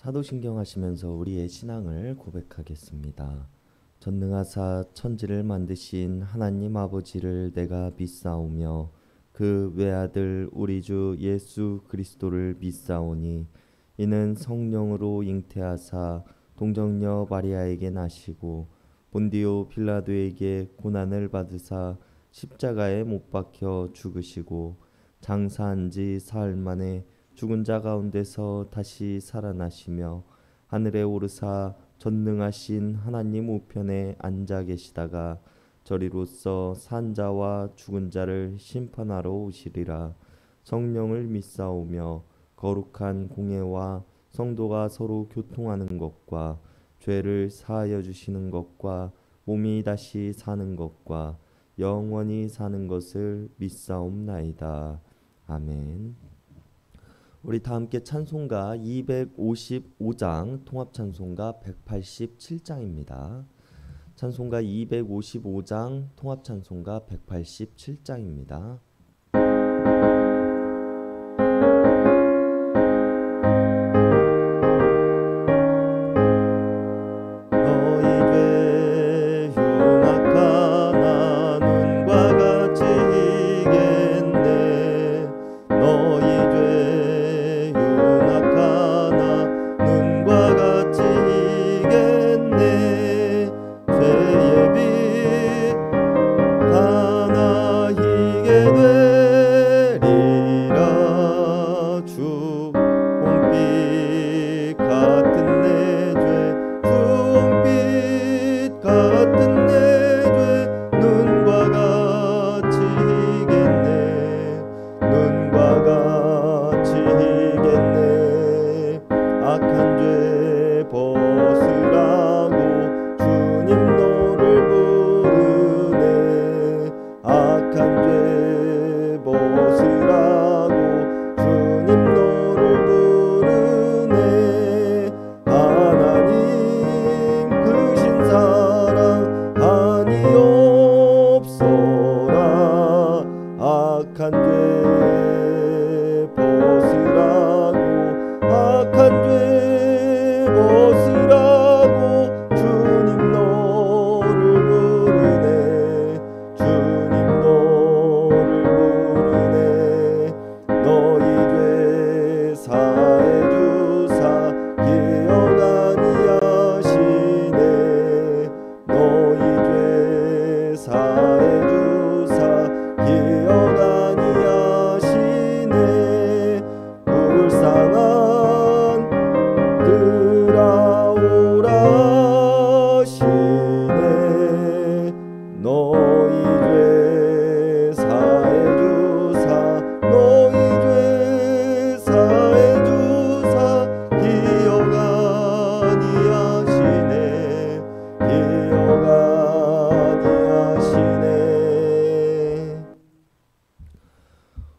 사도신경 하시면서 우리의 신앙을 고백하겠습니다. 전능하사 천지를 만드신 하나님 아버지를 내가 믿사오며 그 외아들 우리 주 예수 그리스도를 믿사오니 이는 성령으로 잉태하사 동정녀 마리아에게 나시고 본디오 빌라도에게 고난을 받으사 십자가에 못 박혀 죽으시고 장사한 지 사흘 만에 죽은 자 가운데서 다시 살아나시며 하늘에 오르사 전능하신 하나님 우편에 앉아 계시다가 저리로서 산 자와 죽은 자를 심판하러 오시리라. 성령을 믿사오며 거룩한 공예와 성도가 서로 교통하는 것과 죄를 사하여 주시는 것과 몸이 다시 사는 것과 영원히 사는 것을 믿사옵나이다. 아멘. 우리 다 함께 찬송가 255장 통합찬송가 187장입니다. 찬송가 255장 통합찬송가 187장입니다.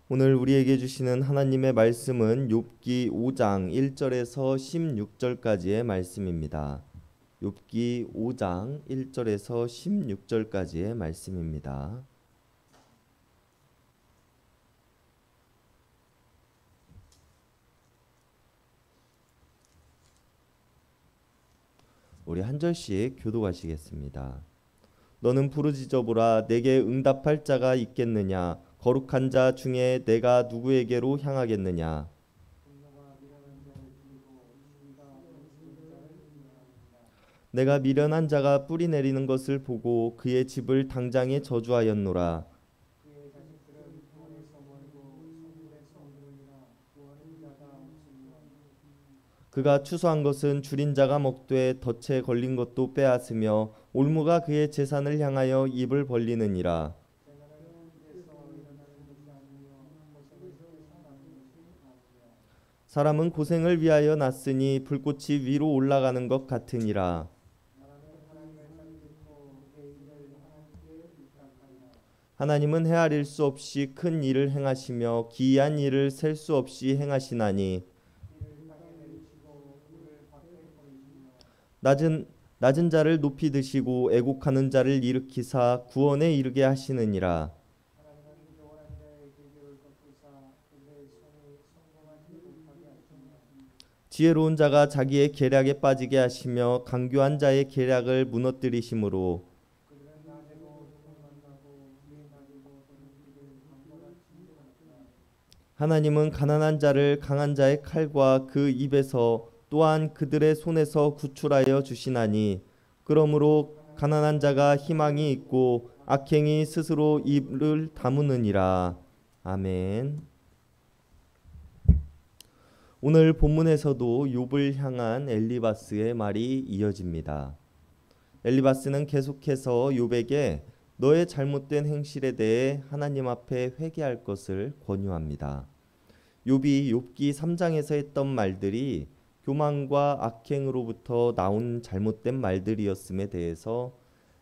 오늘 우리에게 주시는 하나님의 말씀은 욥기 5장 1절에서 16절까지의 말씀입니다. 욥기 5장 1절에서 16절까지의 말씀입니다. 우리 한 절씩 교독하시겠습니다. 너는 부르짖어보라. 내게 응답할 자가 있겠느냐? 거룩한 자 중에 내가 누구에게로 향하겠느냐? 내가 미련한 자가 뿌리 내리는 것을 보고 그의 집을 당장에 저주하였노라. 그가 추수한 것은 줄인 자가 먹되 덫에 걸린 것도 빼앗으며 올무가 그의 재산을 향하여 입을 벌리느니라. 사람은 고생을 위하여 났으니 불꽃이 위로 올라가는 것 같으니라. 하나님은 헤아릴 수 없이 큰 일을 행하시며 기이한 일을 셀 수 없이 행하시나니 낮은 자를 높이 드시고 애곡하는 자를 일으키사 구원에 이르게 하시느니라. 지혜로운 자가 자기의 계략에 빠지게 하시며 강교한 자의 계략을 무너뜨리심으로 하나님은 가난한 자를 강한 자의 칼과 그 입에서 또한 그들의 손에서 구출하여 주시나니 그러므로 가난한 자가 희망이 있고 악행이 스스로 입을 다무느니라. 아멘. 오늘 본문에서도 욥을 향한 엘리바스의 말이 이어집니다. 엘리바스는 계속해서 욥에게 너의 잘못된 행실에 대해 하나님 앞에 회개할 것을 권유합니다. 욥이 욥기 3장에서 했던 말들이 교만과 악행으로부터 나온 잘못된 말들이었음에 대해서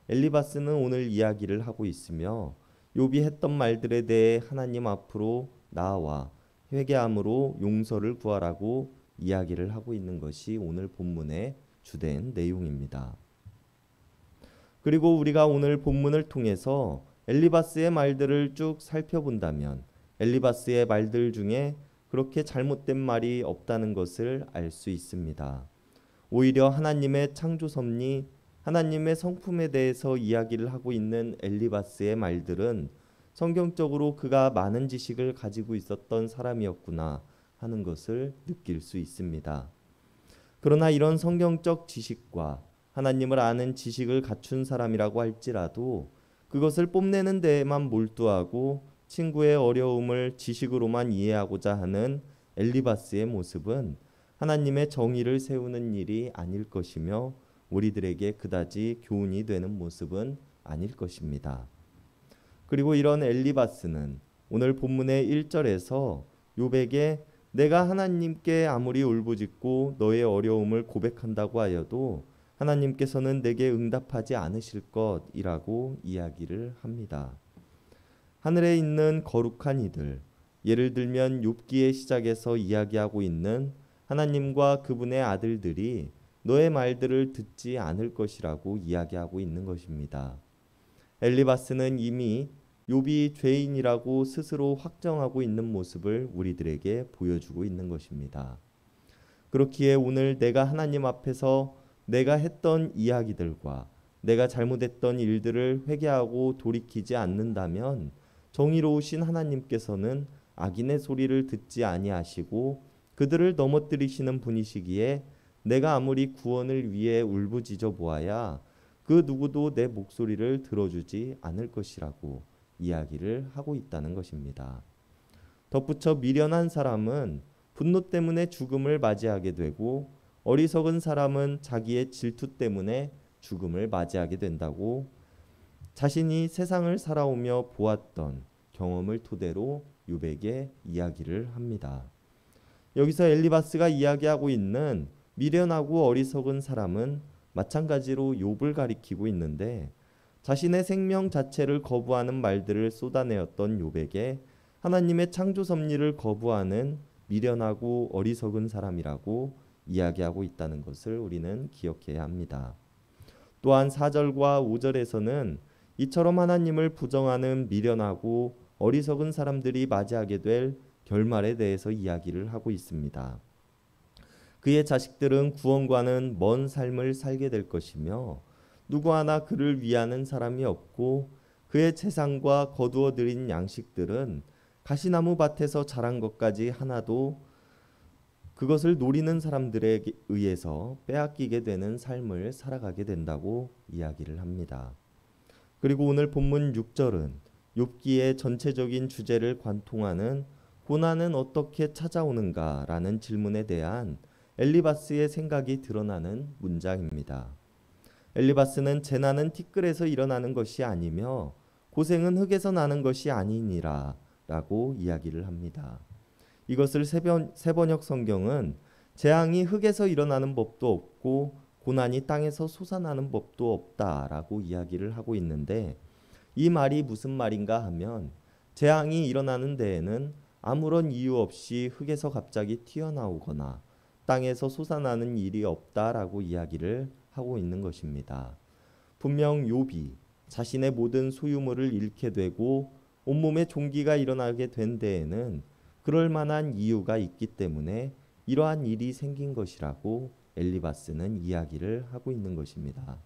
엘리바스는 오늘 이야기를 하고 있으며 욥이 했던 말들에 대해 하나님 앞으로 나아와 회개함으로 용서를 구하라고 이야기를 하고 있는 것이 오늘 본문의 주된 내용입니다. 그리고 우리가 오늘 본문을 통해서 엘리바스의 말들을 쭉 살펴본다면 엘리바스의 말들 중에 그렇게 잘못된 말이 없다는 것을 알 수 있습니다. 오히려 하나님의 창조 섭리, 하나님의 성품에 대해서 이야기를 하고 있는 엘리바스의 말들은 성경적으로 그가 많은 지식을 가지고 있었던 사람이었구나 하는 것을 느낄 수 있습니다. 그러나 이런 성경적 지식과 하나님을 아는 지식을 갖춘 사람이라고 할지라도 그것을 뽐내는 데에만 몰두하고 친구의 어려움을 지식으로만 이해하고자 하는 엘리바스의 모습은 하나님의 정의를 세우는 일이 아닐 것이며 우리들에게 그다지 교훈이 되는 모습은 아닐 것입니다. 그리고 이런 엘리바스는 오늘 본문의 1절에서 욥에게 내가 하나님께 아무리 울부짖고 너의 어려움을 고백한다고 하여도 하나님께서는 내게 응답하지 않으실 것이라고 이야기를 합니다. 하늘에 있는 거룩한 이들, 예를 들면 욥기의 시작에서 이야기하고 있는 하나님과 그분의 아들들이 너의 말들을 듣지 않을 것이라고 이야기하고 있는 것입니다. 엘리바스는 이미 욥이 죄인이라고 스스로 확정하고 있는 모습을 우리들에게 보여주고 있는 것입니다. 그렇기에 오늘 내가 하나님 앞에서 내가 했던 이야기들과 내가 잘못했던 일들을 회개하고 돌이키지 않는다면 정의로우신 하나님께서는 악인의 소리를 듣지 아니하시고 그들을 넘어뜨리시는 분이시기에 내가 아무리 구원을 위해 울부짖어 보아야 그 누구도 내 목소리를 들어주지 않을 것이라고 이야기를 하고 있다는 것입니다. 덧붙여 미련한 사람은 분노 때문에 죽음을 맞이하게 되고 어리석은 사람은 자기의 질투 때문에 죽음을 맞이하게 된다고 자신이 세상을 살아오며 보았던 경험을 토대로 욥에게 이야기를 합니다. 여기서 엘리바스가 이야기하고 있는 미련하고 어리석은 사람은 마찬가지로 욥을 가리키고 있는데 자신의 생명 자체를 거부하는 말들을 쏟아내었던 욥에게 하나님의 창조 섭리를 거부하는 미련하고 어리석은 사람이라고 이야기하고 있다는 것을 우리는 기억해야 합니다. 또한 4절과 5절에서는 이처럼 하나님을 부정하는 미련하고 어리석은 사람들이 맞이하게 될 결말에 대해서 이야기를 하고 있습니다. 그의 자식들은 구원과는 먼 삶을 살게 될 것이며 누구 하나 그를 위하는 사람이 없고 그의 재산과 거두어 들인 양식들은 가시나무 밭에서 자란 것까지 하나도 그것을 노리는 사람들에 의해서 빼앗기게 되는 삶을 살아가게 된다고 이야기를 합니다. 그리고 오늘 본문 6절은 욥기의 전체적인 주제를 관통하는 고난은 어떻게 찾아오는가라는 질문에 대한 엘리바스의 생각이 드러나는 문장입니다. 엘리바스는 재난은 티끌에서 일어나는 것이 아니며 고생은 흙에서 나는 것이 아니니라 라고 이야기를 합니다. 이것을 세번역 성경은 재앙이 흙에서 일어나는 법도 없고 고난이 땅에서 솟아나는 법도 없다라고 이야기를 하고 있는데 이 말이 무슨 말인가 하면 재앙이 일어나는 데에는 아무런 이유 없이 흙에서 갑자기 튀어나오거나 땅에서 솟아나는 일이 없다라고 이야기를 하고 있는 것입니다. 분명 욥이 자신의 모든 소유물을 잃게 되고 온몸에 종기가 일어나게 된 데에는 그럴 만한 이유가 있기 때문에 이러한 일이 생긴 것이라고 엘리바스는 이야기를 하고 있는 것입니다.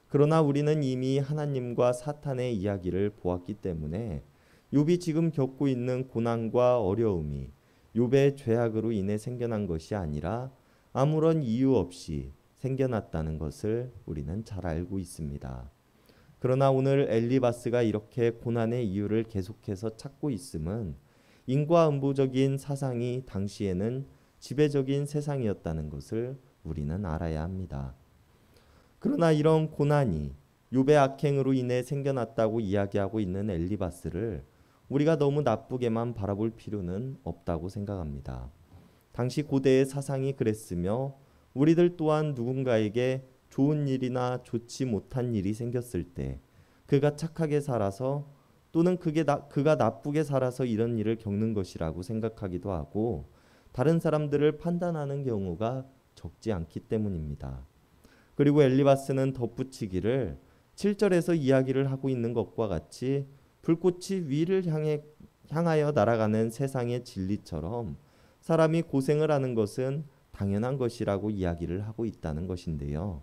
그러나 우리는 이미 하나님과 사탄의 이야기를 보았기 때문에 욥이 지금 겪고 있는 고난과 어려움이 욥의 죄악으로 인해 생겨난 것이 아니라 아무런 이유 없이 생겨났다는 것을 우리는 잘 알고 있습니다. 그러나 오늘 엘리바스가 이렇게 고난의 이유를 계속해서 찾고 있음은 인과응보적인 사상이 당시에는 지배적인 세상이었다는 것을 우리는 알아야 합니다. 그러나 이런 고난이 욥의 악행으로 인해 생겨났다고 이야기하고 있는 엘리바스를 우리가 너무 나쁘게만 바라볼 필요는 없다고 생각합니다. 당시 고대의 사상이 그랬으며 우리들 또한 누군가에게 좋은 일이나 좋지 못한 일이 생겼을 때 그가 착하게 살아서 또는 그가 나쁘게 살아서 이런 일을 겪는 것이라고 생각하기도 하고 다른 사람들을 판단하는 경우가 적지 않기 때문입니다. 그리고 엘리바스는 덧붙이기를 7절에서 이야기를 하고 있는 것과 같이 불꽃이 위를 향하여 날아가는 세상의 진리처럼 사람이 고생을 하는 것은 당연한 것이라고 이야기를 하고 있다는 것인데요.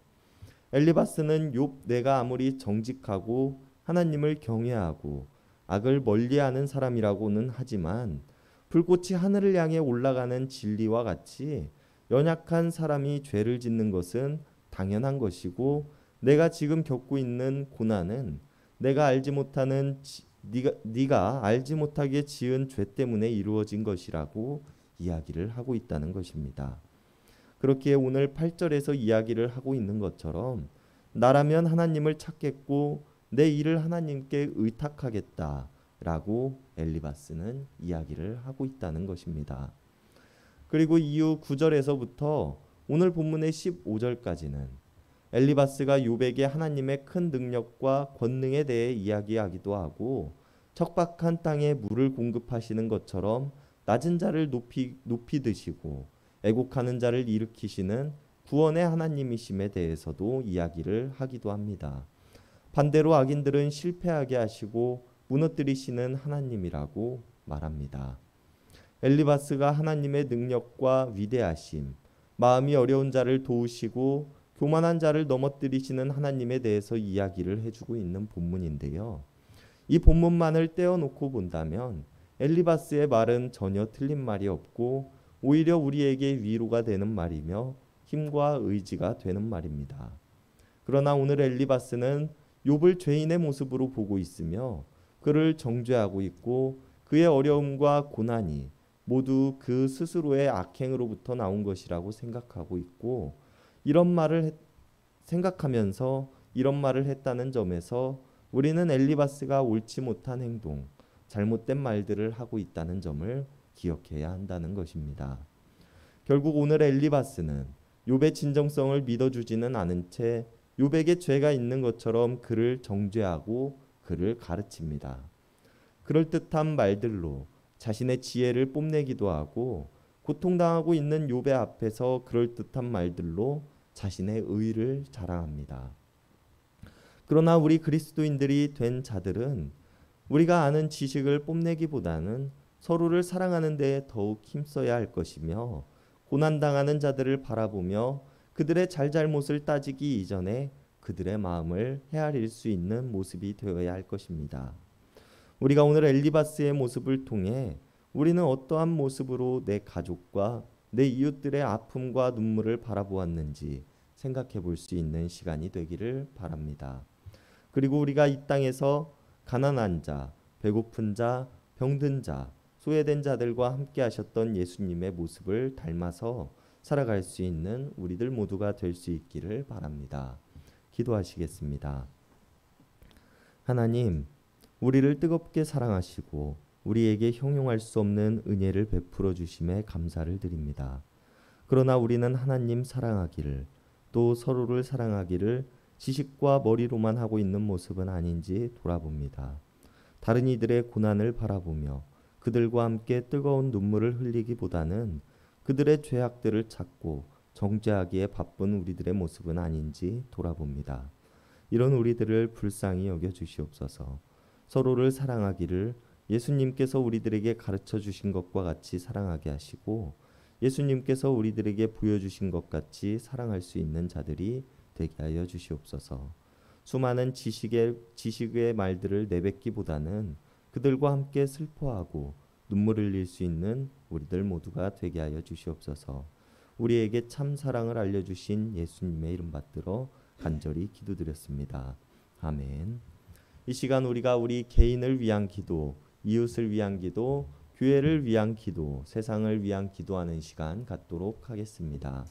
엘리바스는 욥 내가 아무리 정직하고 하나님을 경외하고 악을 멀리하는 사람이라고는 하지만 불꽃이 하늘을 향해 올라가는 진리와 같이 연약한 사람이 죄를 짓는 것은 당연한 것이고 내가 지금 겪고 있는 고난은 내가 알지 못하는 네가 알지 못하게 지은 죄 때문에 이루어진 것이라고 이야기를 하고 있다는 것입니다. 그렇기에 오늘 8절에서 이야기를 하고 있는 것처럼 나라면 하나님을 찾겠고 내 일을 하나님께 의탁하겠다라고 엘리바스는 이야기를 하고 있다는 것입니다. 그리고 이후 9절에서부터 오늘 본문의 15절까지는 엘리바스가 욥에게 하나님의 큰 능력과 권능에 대해 이야기하기도 하고 척박한 땅에 물을 공급하시는 것처럼 낮은 자를 높이 드시고 애곡하는 자를 일으키시는 구원의 하나님이심에 대해서도 이야기를 하기도 합니다. 반대로 악인들은 실패하게 하시고 무너뜨리시는 하나님이라고 말합니다. 엘리바스가 하나님의 능력과 위대하심, 마음이 어려운 자를 도우시고 교만한 자를 넘어뜨리시는 하나님에 대해서 이야기를 해주고 있는 본문인데요. 이 본문만을 떼어놓고 본다면 엘리바스의 말은 전혀 틀린 말이 없고 오히려 우리에게 위로가 되는 말이며 힘과 의지가 되는 말입니다. 그러나 오늘 엘리바스는 욥을 죄인의 모습으로 보고 있으며 그를 정죄하고 있고 그의 어려움과 고난이 모두 그 스스로의 악행으로부터 나온 것이라고 생각하고 있고 생각하면서 이런 말을 했다는 점에서 우리는 엘리바스가 옳지 못한 행동, 잘못된 말들을 하고 있다는 점을 기억해야 한다는 것입니다. 결국 오늘 엘리바스는 욥의 진정성을 믿어주지는 않은 채 욥에게 죄가 있는 것처럼 그를 정죄하고 그를 가르칩니다. 그럴듯한 말들로 자신의 지혜를 뽐내기도 하고 고통당하고 있는 욥의 앞에서 그럴듯한 말들로 자신의 의를 자랑합니다. 그러나 우리 그리스도인들이 된 자들은 우리가 아는 지식을 뽐내기보다는 서로를 사랑하는 데 더욱 힘써야 할 것이며 고난당하는 자들을 바라보며 그들의 잘잘못을 따지기 이전에 그들의 마음을 헤아릴 수 있는 모습이 되어야 할 것입니다. 우리가 오늘 엘리바스의 모습을 통해 우리는 어떠한 모습으로 내 가족과 내 이웃들의 아픔과 눈물을 바라보았는지 생각해 볼 수 있는 시간이 되기를 바랍니다. 그리고 우리가 이 땅에서 가난한 자, 배고픈 자, 병든 자, 소외된 자들과 함께 하셨던 예수님의 모습을 닮아서 살아갈 수 있는 우리들 모두가 될 수 있기를 바랍니다. 기도하시겠습니다. 하나님, 우리를 뜨겁게 사랑하시고 우리에게 형용할 수 없는 은혜를 베풀어 주심에 감사를 드립니다. 그러나 우리는 하나님 사랑하기를 또 서로를 사랑하기를 지식과 머리로만 하고 있는 모습은 아닌지 돌아봅니다. 다른 이들의 고난을 바라보며 그들과 함께 뜨거운 눈물을 흘리기보다는 그들의 죄악들을 찾고 정죄하기에 바쁜 우리들의 모습은 아닌지 돌아봅니다. 이런 우리들을 불쌍히 여겨 주시옵소서. 서로를 사랑하기를 예수님께서 우리들에게 가르쳐 주신 것과 같이 사랑하게 하시고 예수님께서 우리들에게 보여주신 것 같이 사랑할 수 있는 자들이 되게 하여 주시옵소서. 수많은 지식의 말들을 내뱉기보다는 그들과 함께 슬퍼하고 눈물을 흘릴 수 있는 우리들 모두가 되게 하여 주시옵소서. 우리에게 참 사랑을 알려주신 예수님의 이름 받들어 간절히 기도드렸습니다. 아멘. 이 시간 우리가 우리 개인을 위한 기도, 이웃을 위한 기도, 교회를 위한 기도, 세상을 위한 기도하는 시간 갖도록 하겠습니다.